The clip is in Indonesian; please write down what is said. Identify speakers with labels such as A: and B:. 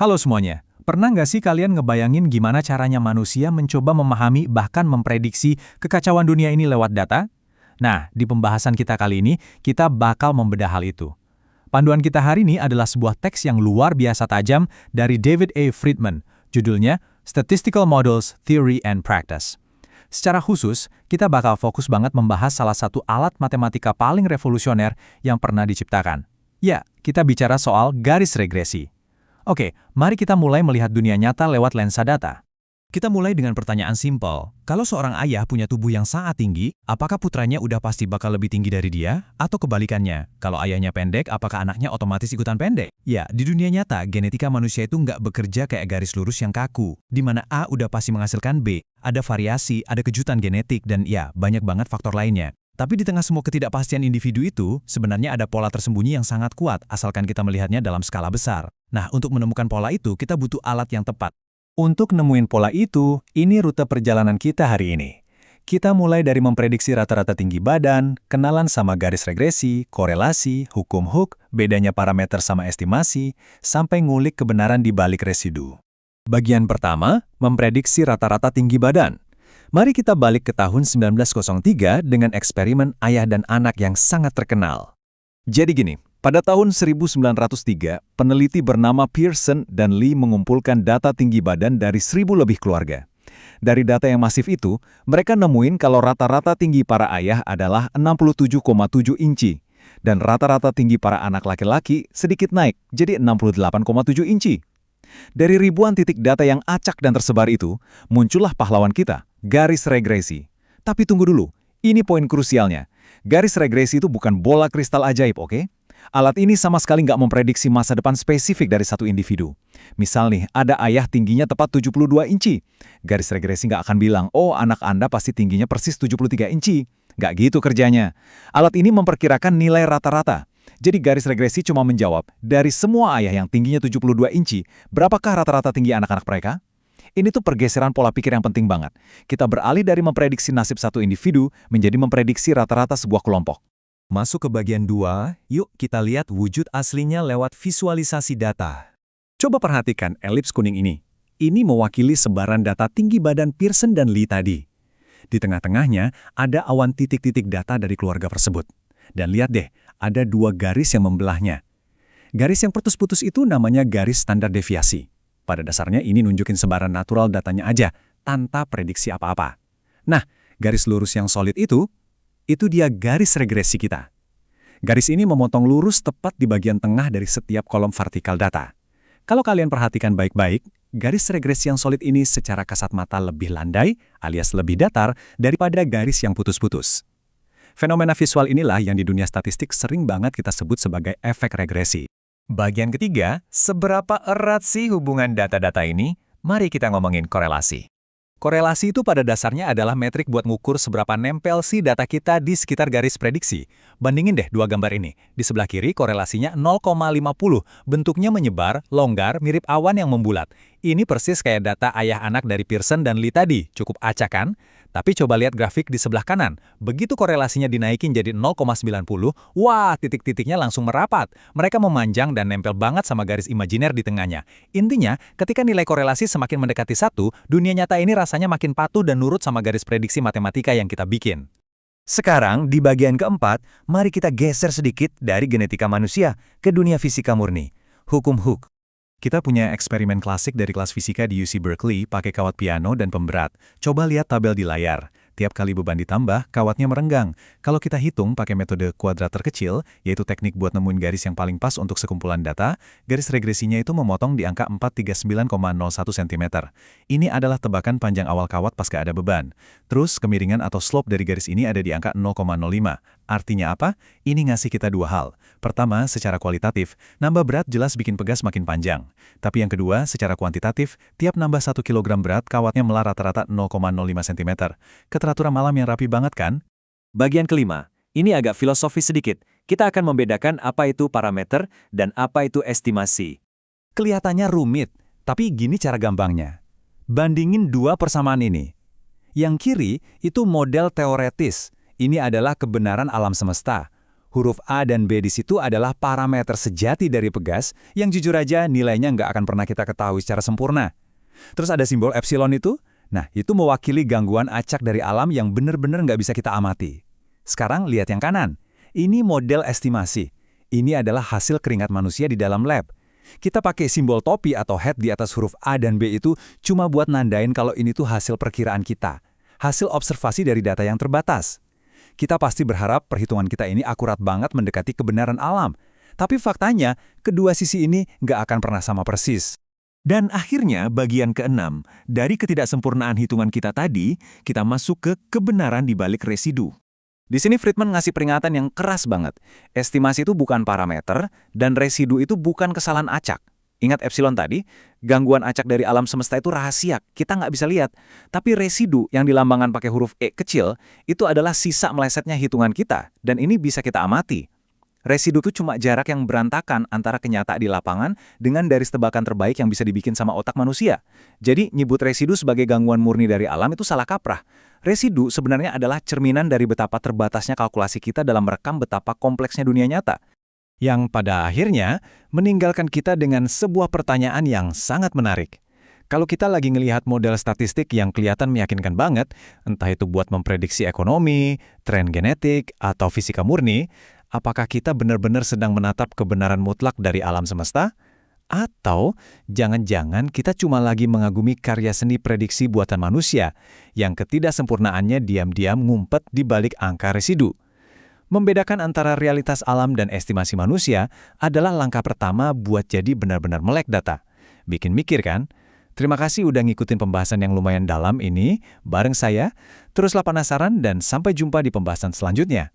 A: Halo semuanya, pernah nggak sih kalian ngebayangin gimana caranya manusia mencoba memahami bahkan memprediksi kekacauan dunia ini lewat data? Nah, di pembahasan kita kali ini, kita bakal membedah hal itu. Panduan kita hari ini adalah sebuah teks yang luar biasa tajam dari David A. Friedman, judulnya Statistical Models, Theory and Practice. Secara khusus, kita bakal fokus banget membahas salah satu alat matematika paling revolusioner yang pernah diciptakan. Ya, kita bicara soal garis regresi. Oke, mari kita mulai melihat dunia nyata lewat lensa data. Kita mulai dengan pertanyaan simpel. Kalau seorang ayah punya tubuh yang sangat tinggi, apakah putranya udah pasti bakal lebih tinggi dari dia? Atau kebalikannya, kalau ayahnya pendek, apakah anaknya otomatis ikutan pendek? Ya, di dunia nyata, genetika manusia itu nggak bekerja kayak garis lurus yang kaku, di mana A udah pasti menghasilkan B. Ada variasi, ada kejutan genetik, dan ya, banyak banget faktor lainnya. Tapi di tengah semua ketidakpastian individu itu, sebenarnya ada pola tersembunyi yang sangat kuat, asalkan kita melihatnya dalam skala besar. Nah, untuk menemukan pola itu, kita butuh alat yang tepat. Untuk nemuin pola itu, ini rute perjalanan kita hari ini. Kita mulai dari memprediksi rata-rata tinggi badan, kenalan sama garis regresi, korelasi, hukum Hooke, bedanya parameter sama estimasi, sampai ngulik kebenaran di balik residu. Bagian pertama, memprediksi rata-rata tinggi badan. Mari kita balik ke tahun 1903 dengan eksperimen ayah dan anak yang sangat terkenal. Jadi gini, pada tahun 1903, peneliti bernama Pearson dan Lee mengumpulkan data tinggi badan dari 1.000 lebih keluarga. Dari data yang masif itu, mereka nemuin kalau rata-rata tinggi para ayah adalah 67,7 inci, dan rata-rata tinggi para anak laki-laki sedikit naik, jadi 68,7 inci. Dari ribuan titik data yang acak dan tersebar itu, muncullah pahlawan kita, garis regresi. Tapi tunggu dulu, ini poin krusialnya. Garis regresi itu bukan bola kristal ajaib, oke? Alat ini sama sekali nggak memprediksi masa depan spesifik dari satu individu. Misal nih, ada ayah tingginya tepat 72 inci. Garis regresi nggak akan bilang, oh anak Anda pasti tingginya persis 73 inci. Nggak gitu kerjanya. Alat ini memperkirakan nilai rata-rata. Jadi garis regresi cuma menjawab, dari semua ayah yang tingginya 72 inci, berapakah rata-rata tinggi anak-anak mereka? Ini tuh pergeseran pola pikir yang penting banget. Kita beralih dari memprediksi nasib satu individu menjadi memprediksi rata-rata sebuah kelompok. Masuk ke bagian 2, yuk kita lihat wujud aslinya lewat visualisasi data. Coba perhatikan elips kuning ini. Ini mewakili sebaran data tinggi badan Pearson dan Lee tadi. Di tengah-tengahnya ada awan titik-titik data dari keluarga tersebut. Dan lihat deh, ada dua garis yang membelahnya. Garis yang putus-putus itu namanya garis standar deviasi. Pada dasarnya ini nunjukin sebaran natural datanya aja, tanpa prediksi apa-apa. Nah, garis lurus yang solid itu dia garis regresi kita. Garis ini memotong lurus tepat di bagian tengah dari setiap kolom vertikal data. Kalau kalian perhatikan baik-baik, garis regresi yang solid ini secara kasat mata lebih landai, alias lebih datar, daripada garis yang putus-putus. Fenomena visual inilah yang di dunia statistik sering banget kita sebut sebagai efek regresi. Bagian ketiga, seberapa erat sih hubungan data-data ini? Mari kita ngomongin korelasi. Korelasi itu pada dasarnya adalah metrik buat ngukur seberapa nempel sih data kita di sekitar garis prediksi. Bandingin deh dua gambar ini. Di sebelah kiri korelasinya 0,50, bentuknya menyebar, longgar, mirip awan yang membulat. Ini persis kayak data ayah anak dari Pearson dan Lee tadi, cukup acak kan? Tapi coba lihat grafik di sebelah kanan. Begitu korelasinya dinaikin jadi 0,90, wah titik-titiknya langsung merapat. Mereka memanjang dan nempel banget sama garis imajiner di tengahnya. Intinya, ketika nilai korelasi semakin mendekati 1, dunia nyata ini rasanya makin patuh dan nurut sama garis prediksi matematika yang kita bikin. Sekarang, di bagian keempat, mari kita geser sedikit dari genetika manusia ke dunia fisika murni. Hukum Hooke. Kita punya eksperimen klasik dari kelas fisika di UC Berkeley pakai kawat piano dan pemberat. Coba lihat tabel di layar. Tiap kali beban ditambah, kawatnya merenggang. Kalau kita hitung pakai metode kuadrat terkecil, yaitu teknik buat nemuin garis yang paling pas untuk sekumpulan data, garis regresinya itu memotong di angka 439,01 cm. Ini adalah tebakan panjang awal kawat pas gak ada beban. Terus, kemiringan atau slope dari garis ini ada di angka 0,05. Artinya apa? Ini ngasih kita dua hal. Pertama, secara kualitatif, nambah berat jelas bikin pegas makin panjang. Tapi yang kedua, secara kuantitatif, tiap nambah 1 kg berat, kawatnya melar rata-rata 0,05 cm. Keteraturan malam yang rapi banget kan? Bagian kelima, ini agak filosofis sedikit. Kita akan membedakan apa itu parameter dan apa itu estimasi. Kelihatannya rumit, tapi gini cara gampangnya. Bandingin dua persamaan ini. Yang kiri itu model teoretis. Ini adalah kebenaran alam semesta.
B: Huruf A dan B di situ adalah parameter sejati dari Pegas yang jujur aja nilainya nggak akan pernah kita ketahui secara sempurna. Terus ada simbol epsilon itu, nah itu mewakili gangguan acak dari alam yang benar-benar nggak bisa kita amati. Sekarang lihat yang kanan. Ini model estimasi. Ini adalah hasil keringat manusia di dalam lab. Kita pakai simbol topi atau hat di atas huruf A dan B itu cuma buat nandain kalau ini tuh hasil perkiraan kita. Hasil observasi dari data yang terbatas. Kita pasti berharap perhitungan kita ini akurat banget mendekati kebenaran alam. Tapi faktanya, kedua sisi ini nggak akan pernah sama persis.
C: Dan akhirnya bagian keenam, dari ketidaksempurnaan hitungan kita tadi, kita masuk ke kebenaran di balik residu.
A: Di sini Friedman ngasih peringatan yang keras banget. Estimasi itu bukan parameter, dan residu itu bukan kesalahan acak. Ingat epsilon tadi, gangguan acak dari alam semesta itu rahasia, kita nggak bisa lihat. Tapi residu yang dilambangkan pakai huruf E kecil, itu adalah sisa melesetnya hitungan kita, dan ini bisa kita amati. Residu itu cuma jarak yang berantakan antara kenyataan di lapangan dengan garis tebakan terbaik yang bisa dibikin sama otak manusia. Jadi, nyebut residu sebagai gangguan murni dari alam itu salah kaprah. Residu sebenarnya adalah cerminan dari betapa terbatasnya kalkulasi kita dalam merekam betapa kompleksnya dunia nyata. Yang pada akhirnya meninggalkan kita dengan sebuah pertanyaan yang sangat menarik. Kalau kita lagi ngelihat model statistik yang kelihatan meyakinkan banget, entah itu buat memprediksi ekonomi, tren genetik, atau fisika murni, apakah kita benar-benar sedang menatap kebenaran mutlak dari alam semesta? Atau jangan-jangan kita cuma lagi mengagumi karya seni prediksi buatan manusia yang ketidaksempurnaannya diam-diam ngumpet di balik angka residu? Membedakan antara realitas alam dan estimasi manusia adalah langkah pertama buat jadi benar-benar melek data. Bikin mikir kan? Terima kasih udah ngikutin pembahasan yang lumayan dalam ini bareng saya. Teruslah penasaran dan sampai jumpa di pembahasan selanjutnya.